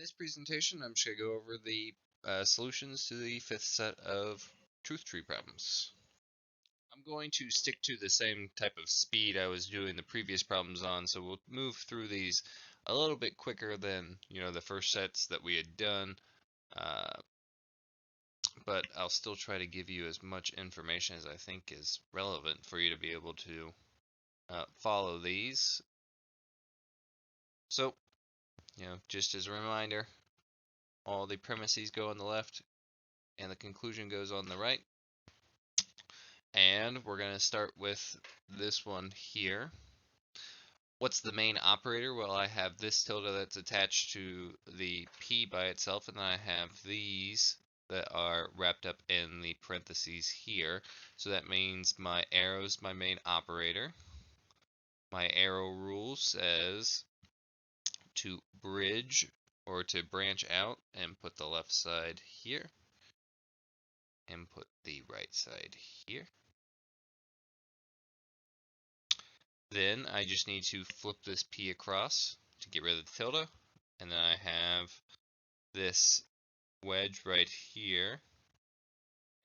this presentation, I'm just going to go over the solutions to the fifth set of truth tree problems. I'm going to stick to the same type of speed I was doing the previous problems on, so we'll move through these a little bit quicker than, the first sets that we had done, but I'll still try to give you as much information as I think is relevant for you to be able to follow these. So, just as a reminder, all the premises go on the left and the conclusion goes on the right. And we're going to start with this one here. What's the main operator? Well, I have this tilde that's attached to the P by itself, and then I have these that are wrapped up in the parentheses here. So that means my arrow is my main operator. My arrow rule says to bridge or to branch out and put the left side here and put the right side here. Then I just need to flip this P across to get rid of the tilde, and then I have this wedge right here,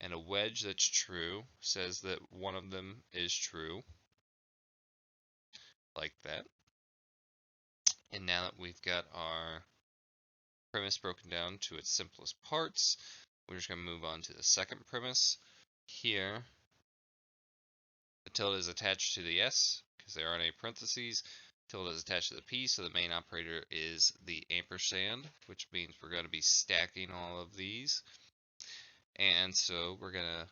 and a wedge that's true says that one of them is true, like that. And now that we've got our premise broken down to its simplest parts, we're just going to move on to the second premise. Here, the tilde is attached to the S because there aren't any parentheses. Tilde is attached to the P, so the main operator is the ampersand, which means we're going to be stacking all of these. And so we're going to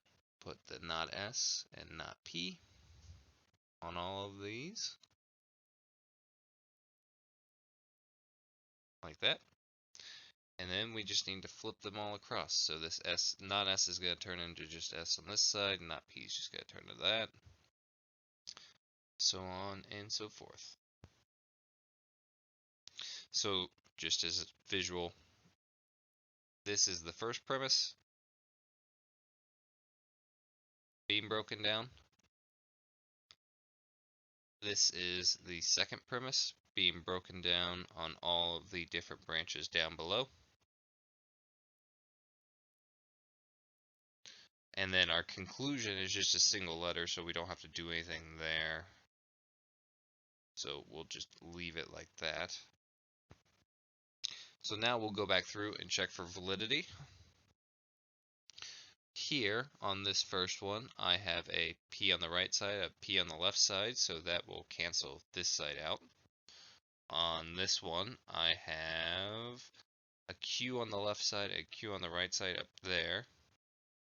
put the not S and not P on all of these, like that. And then we just need to flip them all across. So this S, not S is going to turn into just S on this side, and not P is just going to turn to that. So on and so forth. So just as a visual, this is the first premise being broken down. This is the second premise being broken down on all of the different branches down below. And then our conclusion is just a single letter, so we don't have to do anything there. So we'll just leave it like that. So now we'll go back through and check for validity. Here on this first one, I have a P on the right side, a P on the left side, so that will cancel this side out. On this one, I have a Q on the left side, a Q on the right side up there.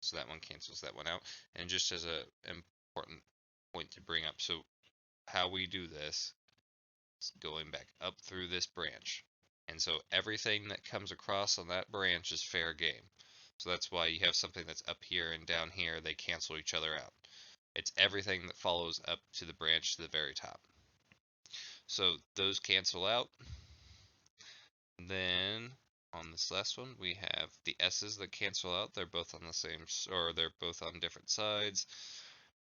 So that one cancels that one out. And just as an important point to bring up, so how we do this is going back up through this branch. And so everything that comes across on that branch is fair game. So that's why you have something that's up here and down here, they cancel each other out. It's everything that follows up to the branch to the very top. So those cancel out. Then on this last one, we have the S's that cancel out. They're both on the same, or they're both on different sides.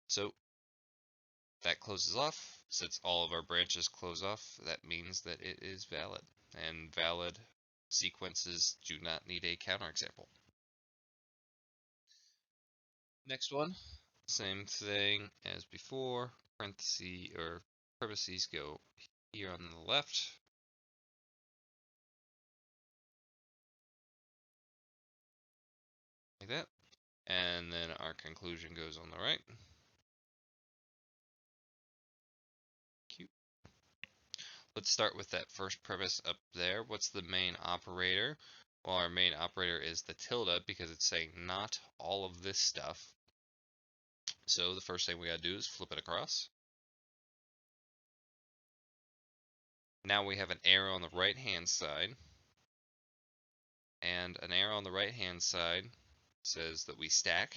So that closes off. Since all of our branches close off, that means that it is valid. And valid sequences do not need a counterexample. Next one, same thing as before. Parentheses or premises go here on the left. Like that. And then our conclusion goes on the right. Cute. Let's start with that first premise up there. What's the main operator? Well, our main operator is the tilde because it's saying not all of this stuff. So the first thing we gotta do is flip it across. Now we have an arrow on the right hand side. And an arrow on the right hand side says that we stack.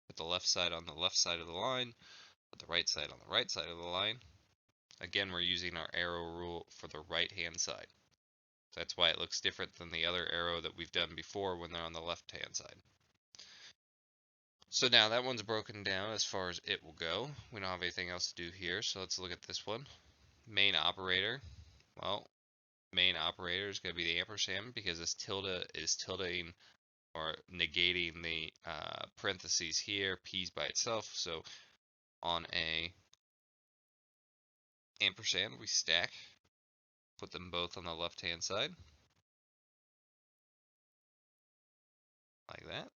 Put the left side on the left side of the line. Put the right side on the right side of the line. Again, we're using our arrow rule for the right hand side. That's why it looks different than the other arrow that we've done before when they're on the left hand side. So now that one's broken down as far as it will go. We don't have anything else to do here, so let's look at this one. Main operator. Well, main operator is going to be the ampersand, because this tilde is tilting or negating the parentheses here, p's by itself. So on a ampersand, we stack, put them both on the left hand side, like that.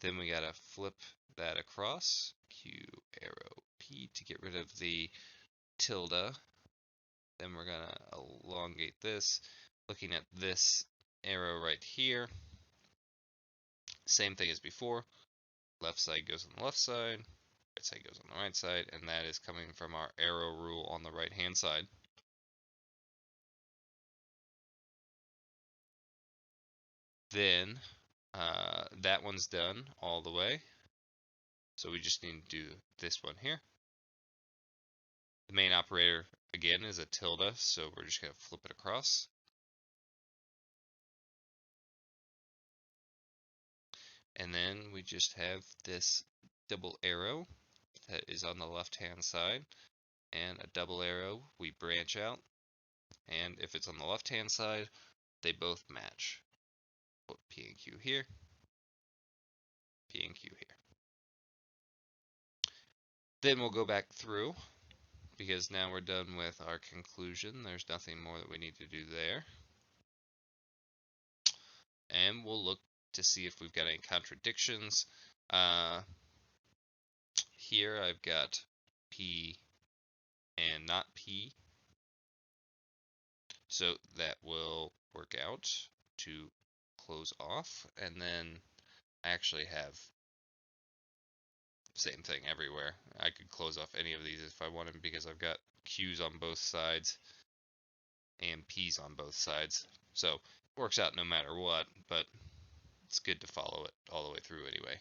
Then we gotta flip that across, Q arrow P to get rid of the tilde. Then we're gonna elongate this, looking at this arrow right here. Same thing as before, left side goes on the left side, right side goes on the right side, and that is coming from our arrow rule on the right hand side. Then that one's done all the way, so we just need to do this one here. The main operator again is a tilde, so we're just going to flip it across. And then we just have this double arrow that is on the left hand side, and a double arrow, we branch out, and if it's on the left hand side, they both match. Put P and Q here, P and Q here. Then we'll go back through, because now we're done with our conclusion. There's nothing more that we need to do there. And we'll look to see if we've got any contradictions. Here I've got P and not P, so that will work out to close off. And then I actually have the same thing everywhere. I could close off any of these if I wanted, because I've got Q's on both sides and P's on both sides, so it works out no matter what, but it's good to follow it all the way through anyway.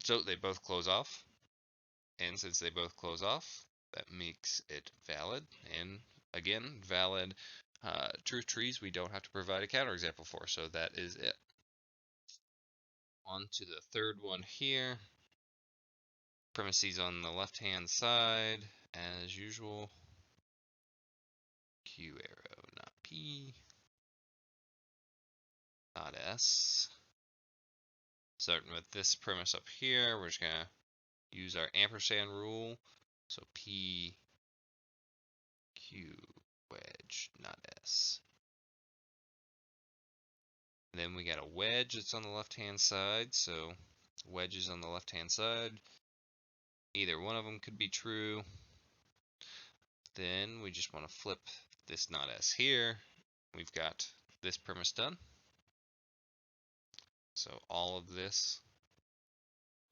So they both close off, and since they both close off, that makes it valid. And again, valid truth trees we don't have to provide a counterexample for, so that is it. On to the third one here. Premises on the left hand side, as usual. Q arrow, not P, not S. Starting with this premise up here, we're just gonna use our ampersand rule. So P, Q, wedge, not S. And then we got a wedge that's on the left hand side, so wedge is on the left hand side. Either one of them could be true. Then we just want to flip this not S here. We've got this premise done. So all of this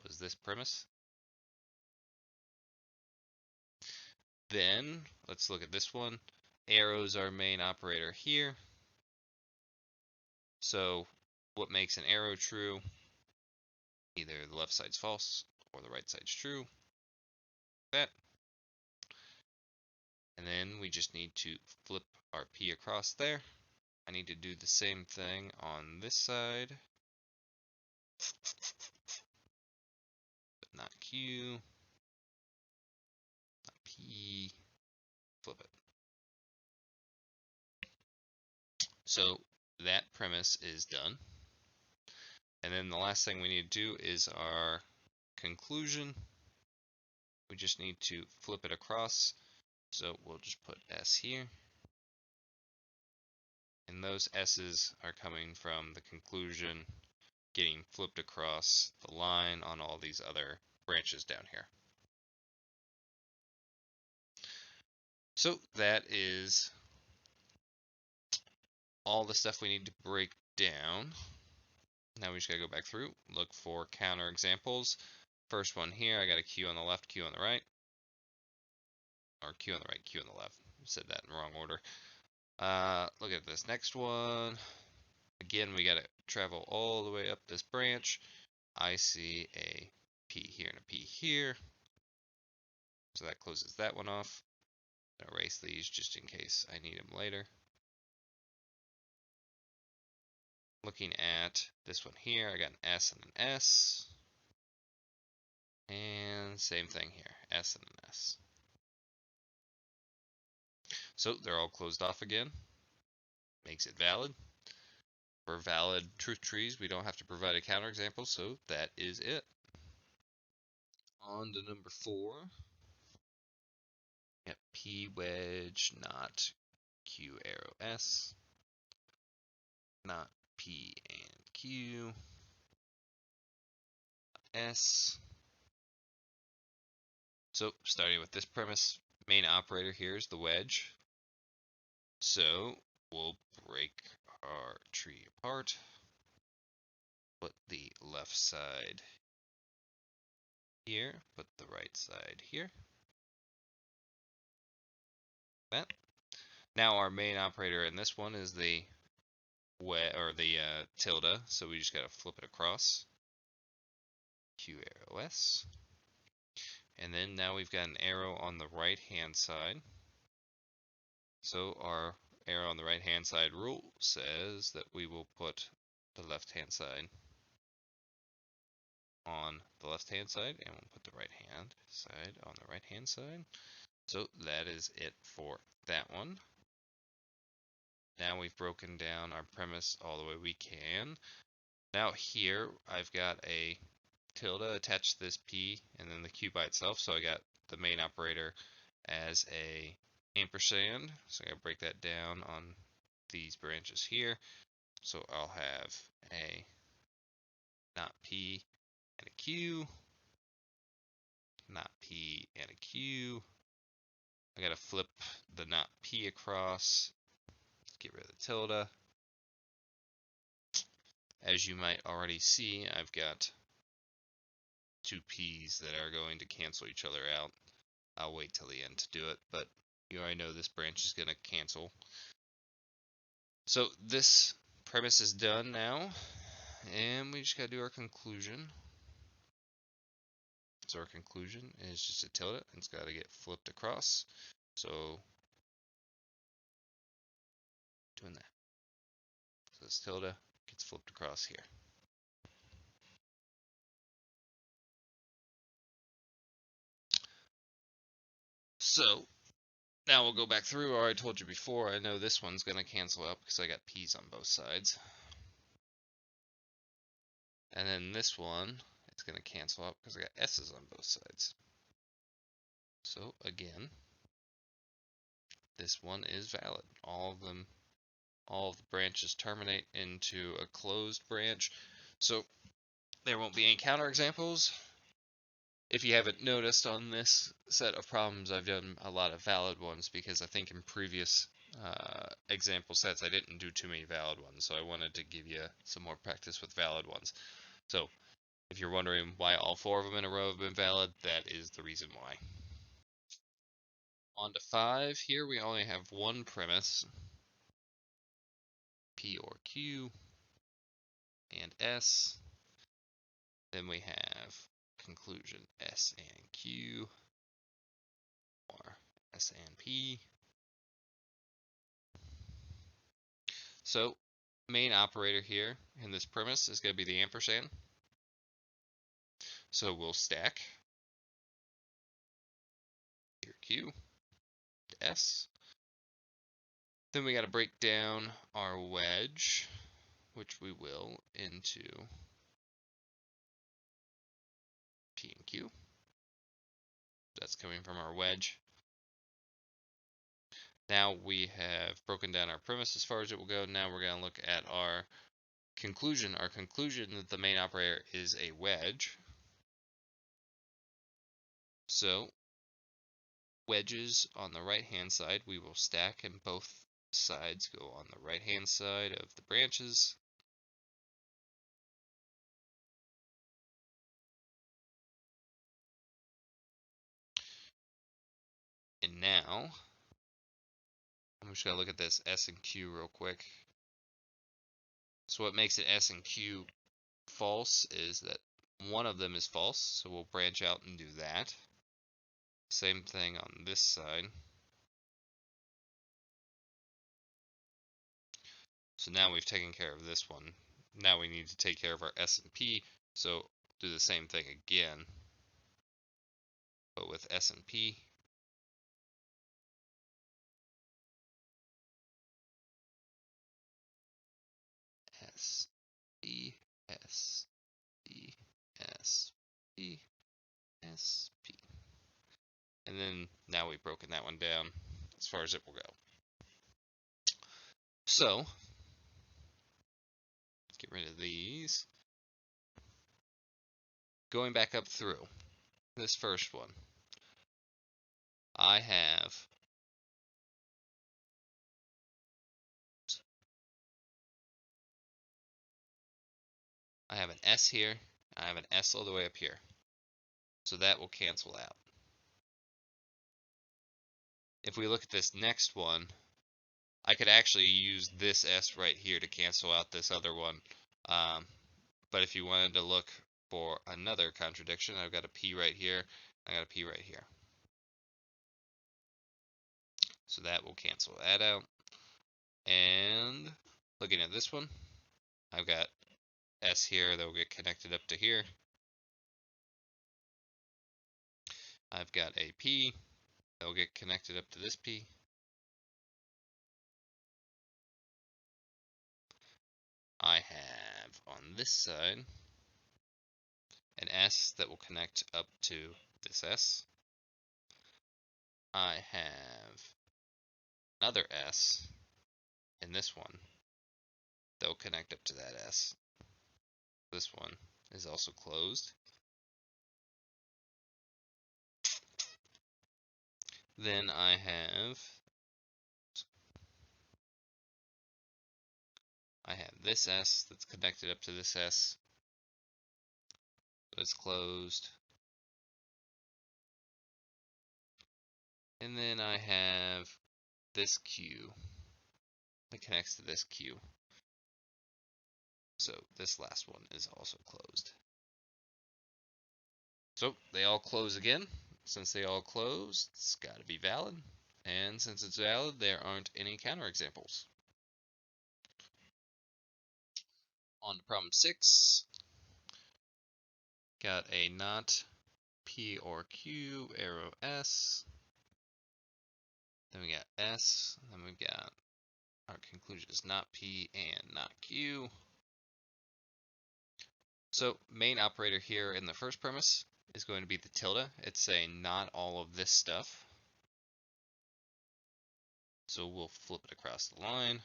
was this premise. Then let's look at this one. Arrows are main operator here. So what makes an arrow true? Either the left side's false or the right side's true. That. And then we just need to flip our P across there. I need to do the same thing on this side, but not Q, not P, flip it. So that premise is done. And then the last thing we need to do is our conclusion. We just need to flip it across. So we'll just put S here. And those S's are coming from the conclusion getting flipped across the line on all these other branches down here. So that is all the stuff we need to break down. Now we just gotta go back through, look for counter examples. First one here, I got a Q on the left, Q on the right. Or Q on the right, Q on the left. I said that in the wrong order. Look at this next one. Again, we gotta travel all the way up this branch. I see a P here and a P here. So that closes that one off. Erase these just in case I need them later. Looking at this one here, I got an S and an S. And same thing here, S and an S. So they're all closed off again. Makes it valid. For valid truth trees, we don't have to provide a counterexample, so that is it. On to number 4. Yep, P wedge, not Q arrow S, not P and Q, S. So starting with this premise, main operator here is the wedge. So we'll break our tree apart, put the left side here, put the right side here. That. Now our main operator in this one is the tilde, so we just gotta flip it across. Q arrow S. And then now we've got an arrow on the right hand side. So our arrow on the right hand side rule says that we will put the left hand side on the left hand side, and we'll put the right hand side on the right hand side. So that is it for that one. Now we've broken down our premise all the way we can. Now here I've got a tilde attached to this P and then the Q by itself, so I got the main operator as a ampersand, so I gotta break that down on these branches here. So I'll have a not P and a Q, not P and a Q. I gotta flip the not P across, get rid of the tilde. As you might already see, I've got two P's that are going to cancel each other out. I'll wait till the end to do it, but you already know this branch is going to cancel. So this premise is done now, and we just got to do our conclusion. So our conclusion is just a tilde, and it's got to get flipped across. So doing that. So this tilde gets flipped across here. So now we'll go back through. I already told you before, I know this one's going to cancel out because I got P's on both sides. And then this one, it's going to cancel out because I got S's on both sides. So again, this one is valid. All of the branches terminate into a closed branch. So there won't be any counterexamples. If you haven't noticed on this set of problems, I've done a lot of valid ones because I think in previous example sets I didn't do too many valid ones, so I wanted to give you some more practice with valid ones. So if you're wondering why all 4 of them in a row have been valid, that is the reason why. On to 5. Here we only have one premise, P or Q and S. Then we have conclusion S and Q or S and P. So main operator here in this premise is going to be the ampersand. So we'll stack here Q to S. Then we got to break down our wedge, which we will, into P and Q. That's coming from our wedge. Now we have broken down our premise as far as it will go. Now we're going to look at our conclusion. Our conclusion that the main operator is a wedge. So wedges on the right hand side we will stack, and both sides go on the right hand side of the branches. And now I'm just going to look at this S and Q real quick. So what makes it S and Q false is that one of them is false, so we'll branch out and do that. Same thing on this side. So now we've taken care of this one. Now we need to take care of our S and P, so do the same thing again, but with S and P. And then now we've broken that one down as far as it will go. So, let's get rid of these. Going back up through this first one, I have an S here, I have an S all the way up here. So that will cancel out. If we look at this next one, I could actually use this S right here to cancel out this other one. But if you wanted to look for another contradiction, I've got a P right here, I got a P right here. So that will cancel that out. And looking at this one, I've got S here that will get connected up to here. I've got a P that will get connected up to this P. I have on this side an S that will connect up to this S. I have another S in this one that will connect up to that S. This one is also closed. Then I have this S that's connected up to this S, but it's closed. And then I have this Q that connects to this Q. So this last one is also closed. So they all close again. Since they all close, it's got to be valid. And since it's valid, there aren't any counterexamples. On to problem 6. Got a not P or Q, arrow S. Then we got S. Then we got our conclusion is not P and not Q. So main operator here in the first premise is going to be the tilde. It's saying not all of this stuff. So we'll flip it across the line.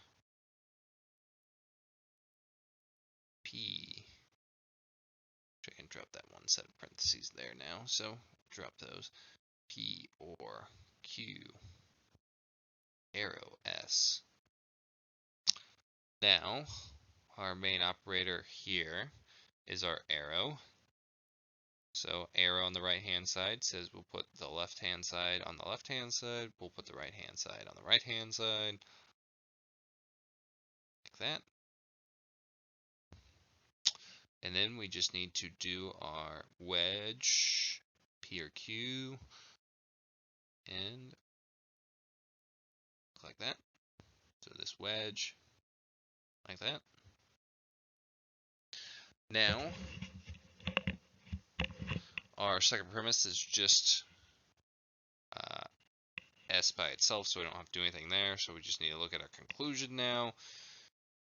P. I can drop that one set of parentheses there now. So drop those. P or Q, arrow S. Now, our main operator here is our arrow. So arrow on the right hand side says we'll put the left hand side on the left hand side, we'll put the right hand side on the right hand side, like that. And then we just need to do our wedge, P or Q, and like that. So this wedge, like that. Now, our second premise is just S by itself, so we don't have to do anything there. So we just need to look at our conclusion now.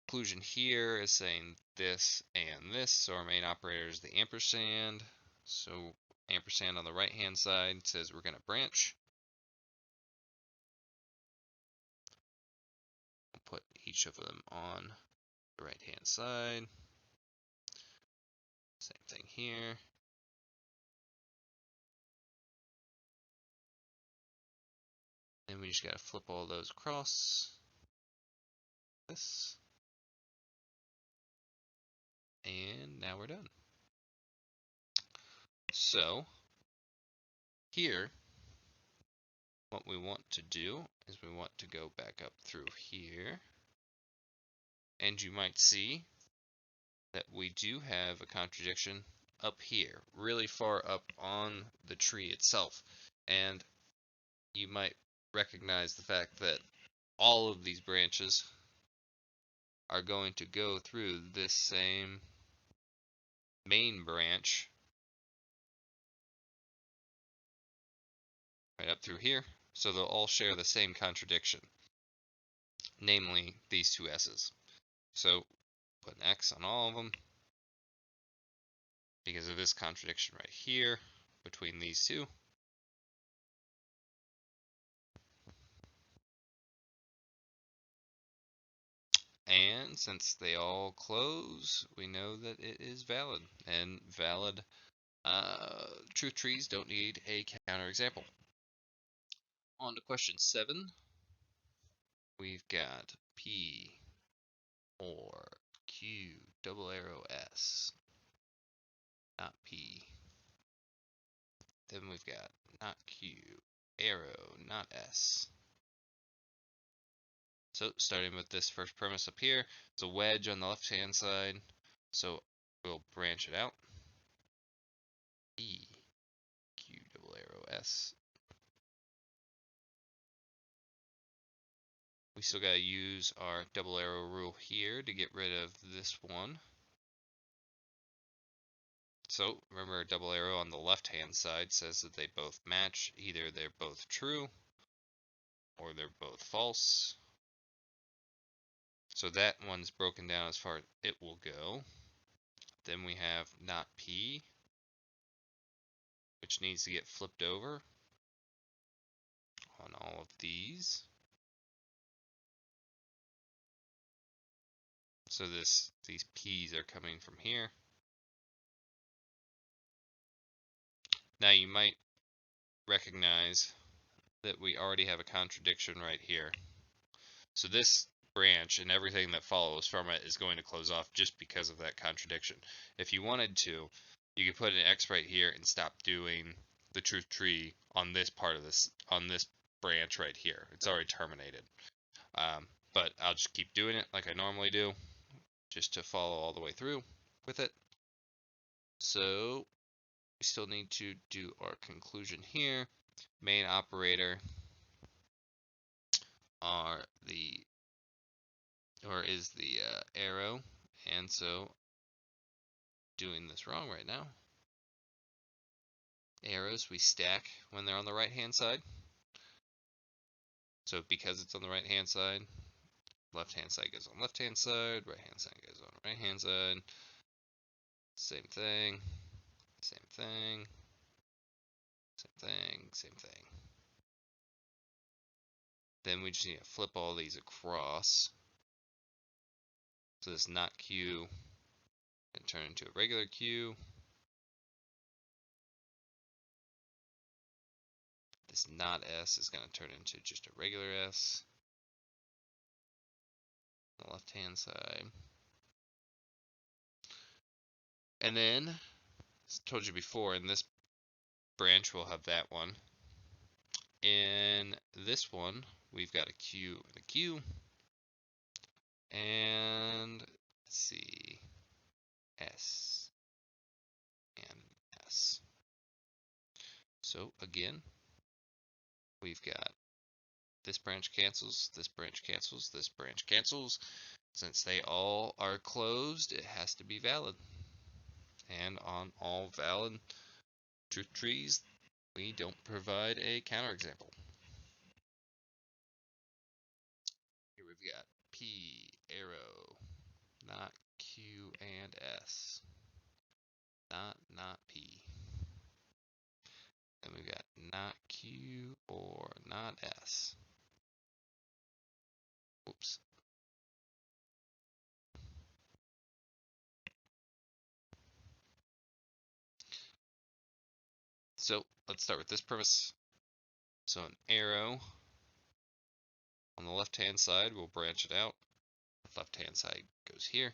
Conclusion here is saying this and this, so our main operator is the ampersand. So ampersand on the right hand side says we're going to branch. We'll put each of them on the right hand side. Same thing here. And we just got to flip all those across. This. And now we're done. So here, what we want to do is we want to go back up through here. And you might see that we do have a contradiction up here, really far up on the tree itself. And you might recognize the fact that all of these branches are going to go through this same main branch right up through here. So they'll all share the same contradiction, namely these two S's. So put an X on all of them because of this contradiction right here between these two. And since they all close, we know that it is valid. And valid truth trees don't need a counterexample. On to question 7. We've got P or Q double arrow S, not P. Then we've got not Q, arrow, not S. So starting with this first premise up here, it's a wedge on the left hand side, so we'll branch it out. E, Q double arrow S. We still gotta use our double arrow rule here to get rid of this one. So remember, a double arrow on the left hand side says that they both match. Either they're both true or they're both false. So that one's broken down as far as it will go. Then we have not P, which needs to get flipped over on all of these. So these P's are coming from here. Now you might recognize that we already have a contradiction right here. So this branch and everything that follows from it is going to close off just because of that contradiction. If you wanted to, you could put an X right here and stop doing the truth tree on this part of this, on this branch right here. It's already terminated. But I'll just keep doing it like I normally do, just to follow all the way through with it. So we still need to do our conclusion here. Main operator is the arrow, and so doing this wrong right now. Arrows we stack when they're on the right hand side. So because it's on the right hand side, left hand side goes on left hand side, right hand side goes on right hand side. Same thing, same thing, same thing, same thing. Then we just need to flip all these across. So this not Q and turn into a regular Q. This not S is going to turn into just a regular S on the left hand side. And then, as I told you before, in this branch we'll have that one. In this one, we've got a Q and a Q. And let's see, S and S. So again, we've got this branch cancels, this branch cancels, this branch cancels. Since they all are closed, it has to be valid. And on all valid truth trees, we don't provide a counterexample. Here we've got P, arrow, not Q and S, not P. Then we've got not Q or not S. Oops. So let's start with this premise. So an arrow on the left hand side, we'll branch it out. Left hand side goes here,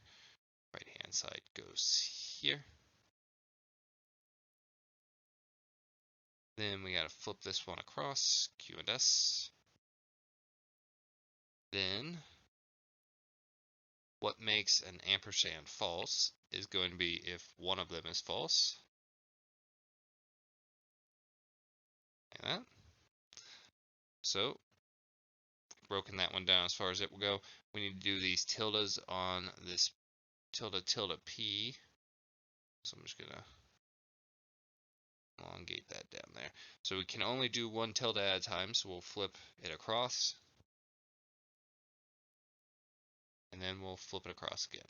right hand side goes here. Then we gotta flip this one across, Q and S. Then what makes an ampersand false is going to be if one of them is false. Like that. So broken that one down as far as it will go. We need to do these tildes on this tilde tilde P. So I'm just gonna elongate that down there. So we can only do one tilde at a time, so we'll flip it across. And then we'll flip it across again.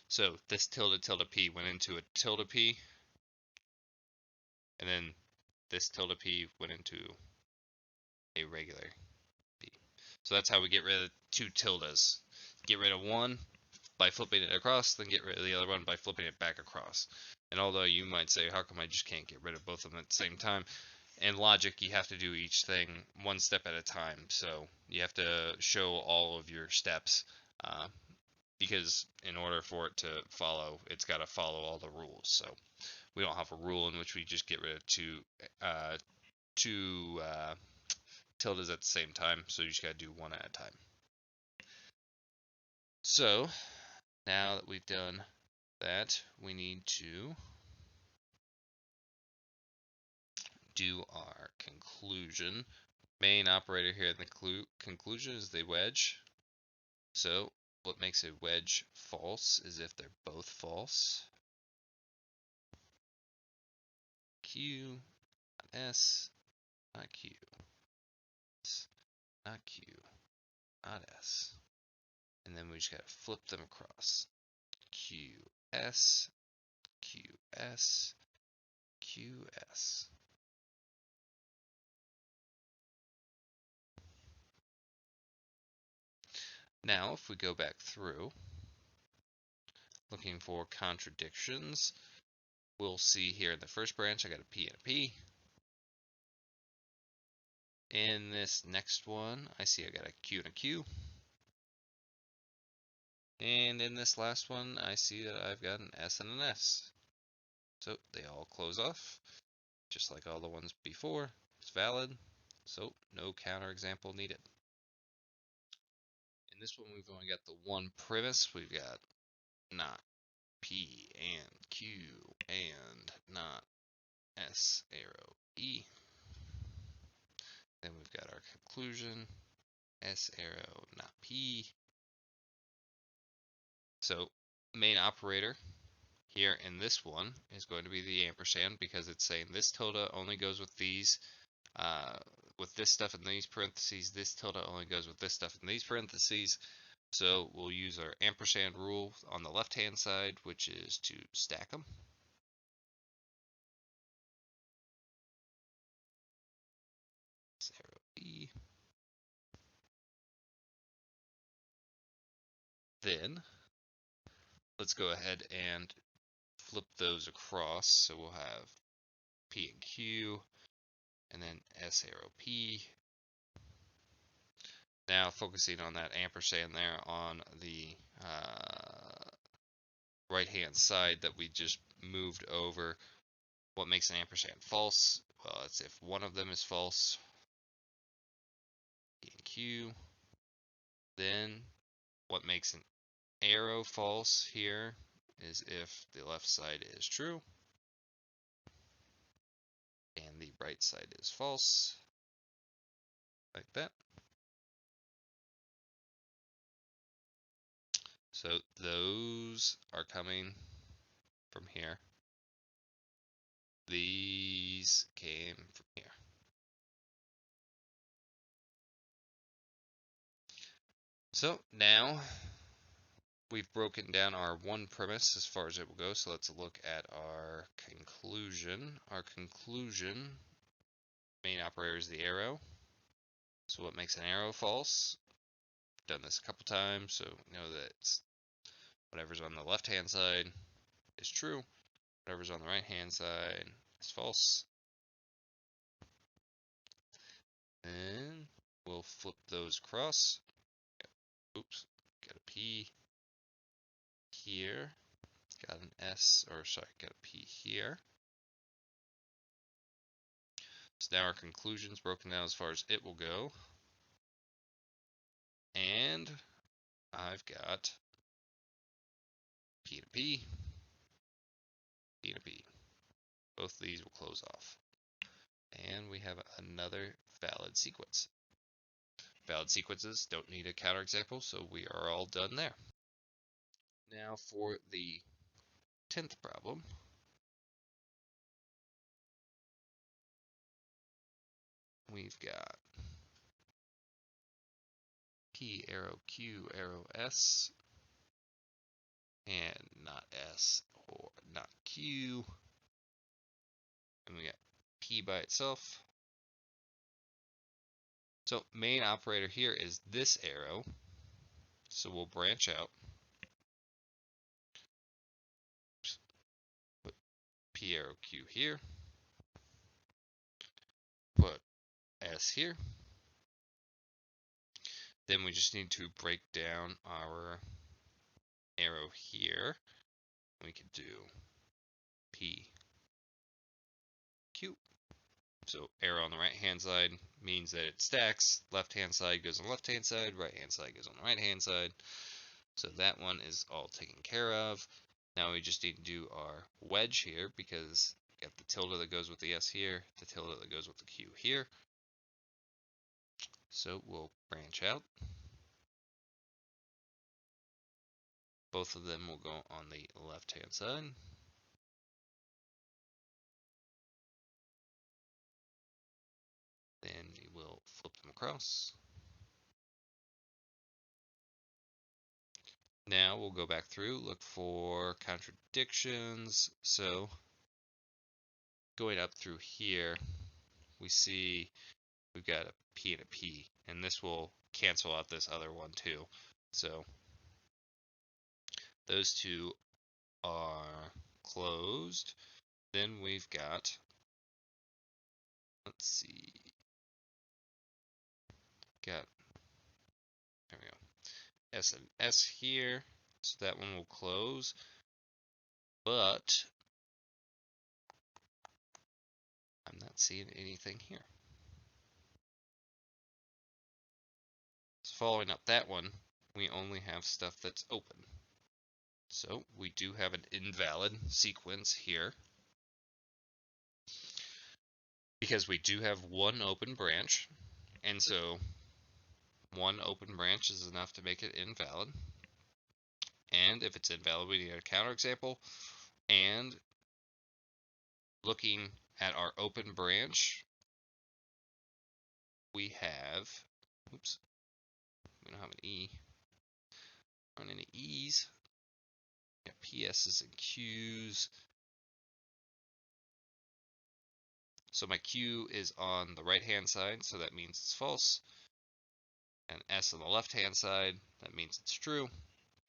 So this tilde tilde P went into a tilde P. And then this tilde P went into a regular P. So that's how we get rid of 2 tildes. Get rid of one by flipping it across, then get rid of the other one by flipping it back across. And although you might say, how come I just can't get rid of both of them at the same time? In logic, you have to do each thing one step at a time. So you have to show all of your steps, because in order for it to follow, it's got to follow all the rules. So we don't have a rule in which we just get rid of two tildes at the same time. So you just got to do one at a time. So now that we've done that, we need to do our conclusion. Main operator here in the conclusion is the wedge. So what makes a wedge false is if they're both false. Q, not S, not Q, not Q, not S. And then we just gotta flip them across. Q, S, Q, S, Q, S. Now, if we go back through, looking for contradictions, we'll see here in the first branch, I got a P and a P. In this next one, I see I got a Q and a Q. And in this last one, I see that I've got an S and an S. So they all close off, just like all the ones before. It's valid, so no counterexample needed. In this one, we've only got the one premise. We've got not P and Q and not S arrow E. Then we've got our conclusion, S arrow, not P. So main operator here in this one is going to be the ampersand, because it's saying this tilde only goes with these, with this stuff in these parentheses. This tilde only goes with this stuff in these parentheses. So we'll use our ampersand rule on the left hand side, which is to stack them. Arrow E. Then let's go ahead and flip those across. So we'll have P and Q, and then S arrow P. Now focusing on that ampersand there on the right hand side that we just moved over. What makes an ampersand false? Well, it's if one of them is false. P and Q. Then what makes an arrow false here is if the left side is true and the right side is false, like that. So those are coming from here. These came from here. So now we've broken down our one premise as far as it will go. So let's look at our conclusion. Our conclusion, main operator is the arrow. So what makes an arrow false? Done this a couple times, so you know that it's whatever's on the left hand side is true, whatever's on the right hand side is false. And we'll flip those across. Oops, got a P here, got an S, or sorry, got a P here. So now our conclusion's broken down as far as it will go. And I've got P to P, P to P. Both of these will close off. And we have another valid sequence. Valid sequences don't need a counterexample, so we are all done there. Now for the 10th problem. We've got P arrow Q arrow S, and not S or not Q. And we got P by itself. So main operator here is this arrow. So we'll branch out. Put P arrow Q here. Put S here. Then we just need to break down our arrow here. We could do P Q. So arrow on the right hand side means that it stacks. Left hand side goes on the left hand side. Right hand side goes on the right hand side. So that one is all taken care of. Now we just need to do our wedge here because we got the tilde that goes with the S here, the tilde that goes with the Q here. So we'll branch out. Both of them will go on the left hand side. Then we will flip them across. Now we'll go back through, look for contradictions. So going up through here, we see we've got a P and a P, and this will cancel out this other one too. So those two are closed. Then we've got, let's see, got, there we go, S and S here. So that one will close, but I'm not seeing anything here. So following up that one, we only have stuff that's open. So we do have an invalid sequence here because we do have one open branch, and so one open branch is enough to make it invalid. And if it's invalid, we need a counterexample. And looking at our open branch, we have, oops, we don't have an E. Aren't any E's. Yeah, PS's and Q's. So my Q is on the right hand side, so that means it's false. And S on the left hand side, that means it's true.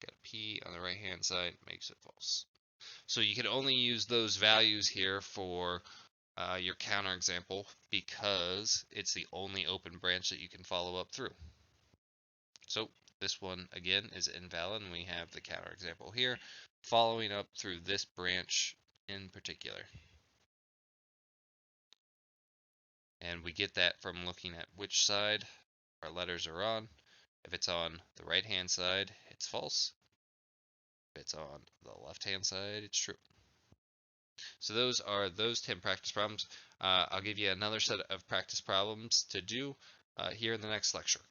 Got a P on the right hand side, makes it false. So you can only use those values here for your counterexample because it's the only open branch that you can follow up through. So this one again is invalid, and we have the counterexample here following up through this branch in particular. And we get that from looking at which side our letters are on. If it's on the right hand side, it's false. If it's on the left hand side, it's true. So those are those 10 practice problems. I'll give you another set of practice problems to do here in the next lecture.